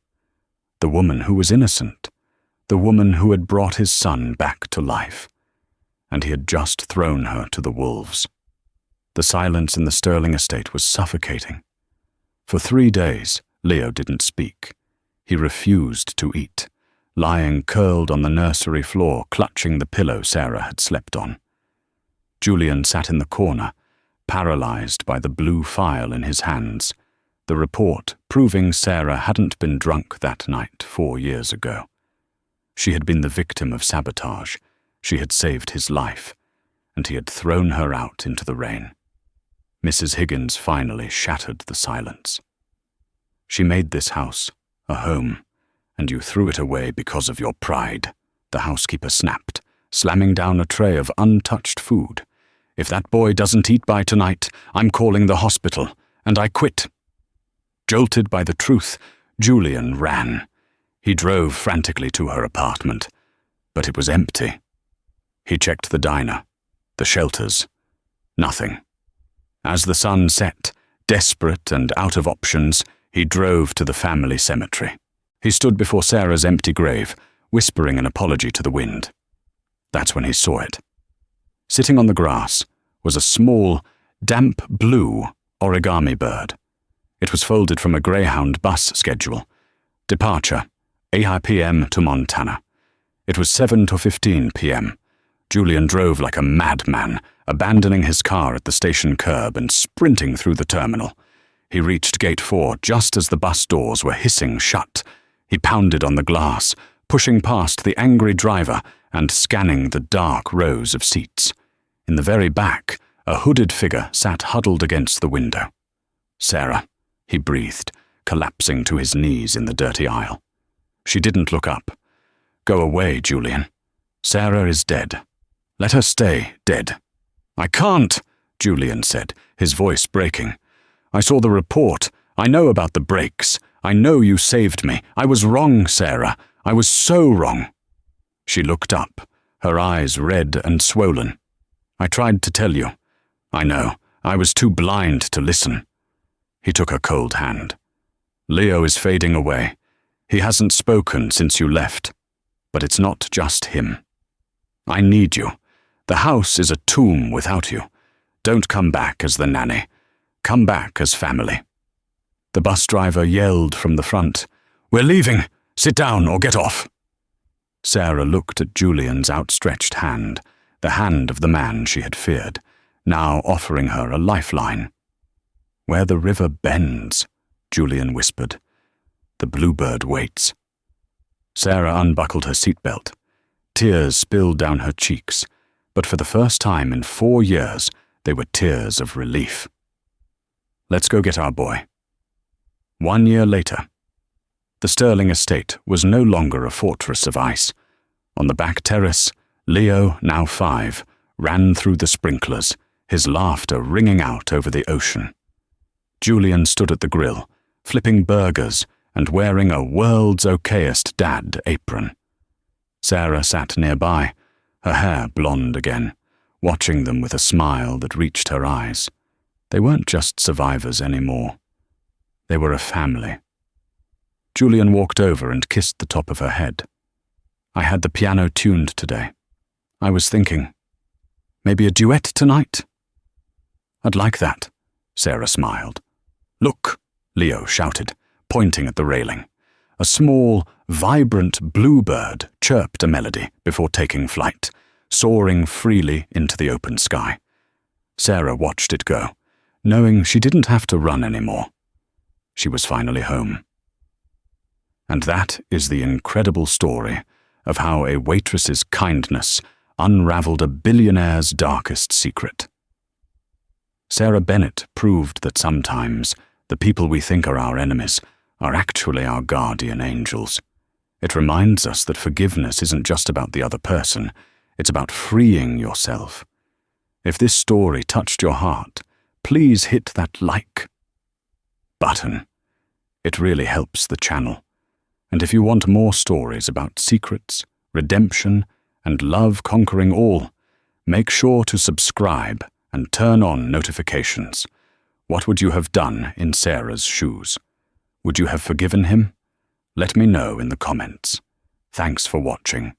The woman who was innocent, the woman who had brought his son back to life, and he had just thrown her to the wolves. The silence in the Sterling estate was suffocating. For 3 days, Leo didn't speak. He refused to eat, lying curled on the nursery floor, clutching the pillow Sarah had slept on. Julian sat in the corner, paralyzed by the blue file in his hands, the report proving Sarah hadn't been drunk that night 4 years ago. She had been the victim of sabotage. She had saved his life, and he had thrown her out into the rain. Mrs. Higgins finally shattered the silence. She made this house a home, and you threw it away because of your pride, the housekeeper snapped, slamming down a tray of untouched food. If that boy doesn't eat by tonight, I'm calling the hospital, and I quit. Jolted by the truth, Julian ran. He drove frantically to her apartment, but it was empty. He checked the diner, the shelters. Nothing. As the sun set, desperate and out of options, he drove to the family cemetery. He stood before Sarah's empty grave, whispering an apology to the wind. That's when he saw it. Sitting on the grass was a small, damp blue origami bird. It was folded from a Greyhound bus schedule. Departure, 8 p.m. to Montana. It was 7 to 15 p.m. Julian drove like a madman, abandoning his car at the station curb and sprinting through the terminal. He reached Gate 4 just as the bus doors were hissing shut. He pounded on the glass, pushing past the angry driver and scanning the dark rows of seats. In the very back, a hooded figure sat huddled against the window. Sarah, he breathed, collapsing to his knees in the dirty aisle. She didn't look up. Go away, Julian. Sarah is dead. Let her stay dead. I can't, Julian said, his voice breaking. I saw the report. I know about the breaks. I know you saved me. I was wrong, Sarah. I was so wrong. She looked up, her eyes red and swollen. I tried to tell you. I know. I was too blind to listen. He took her cold hand. Leo is fading away. He hasn't spoken since you left. But it's not just him. I need you. The house is a tomb without you. Don't come back as the nanny. Come back as family. The bus driver yelled from the front, We're leaving! Sit down or get off! Sarah looked at Julian's outstretched hand, the hand of the man she had feared, now offering her a lifeline. Where the river bends, Julian whispered. The bluebird waits. Sarah unbuckled her seatbelt. Tears spilled down her cheeks, but for the first time in 4 years, they were tears of relief. Let's go get our boy. 1 year later, the Sterling estate was no longer a fortress of ice. On the back terrace, Leo, now 5, ran through the sprinklers, his laughter ringing out over the ocean. Julian stood at the grill, flipping burgers and wearing a world's okayest dad apron. Sarah sat nearby, her hair blonde again, watching them with a smile that reached her eyes. They weren't just survivors anymore. They were a family. Julian walked over and kissed the top of her head. I had the piano tuned today. I was thinking, maybe a duet tonight? I'd like that, Sarah smiled. Look, Leo shouted, pointing at the railing. A small, vibrant bluebird chirped a melody before taking flight, soaring freely into the open sky. Sarah watched it go, knowing she didn't have to run anymore. She was finally home. And that is the incredible story of how a waitress's kindness unraveled a billionaire's darkest secret. Sarah Bennett proved that sometimes the people we think are our enemies are actually our guardian angels. It reminds us that forgiveness isn't just about the other person, it's about freeing yourself. If this story touched your heart, please hit that like button. It really helps the channel. And if you want more stories about secrets, redemption, and love conquering all, make sure to subscribe and turn on notifications. What would you have done in Sarah's shoes? Would you have forgiven him? Let me know in the comments. Thanks for watching.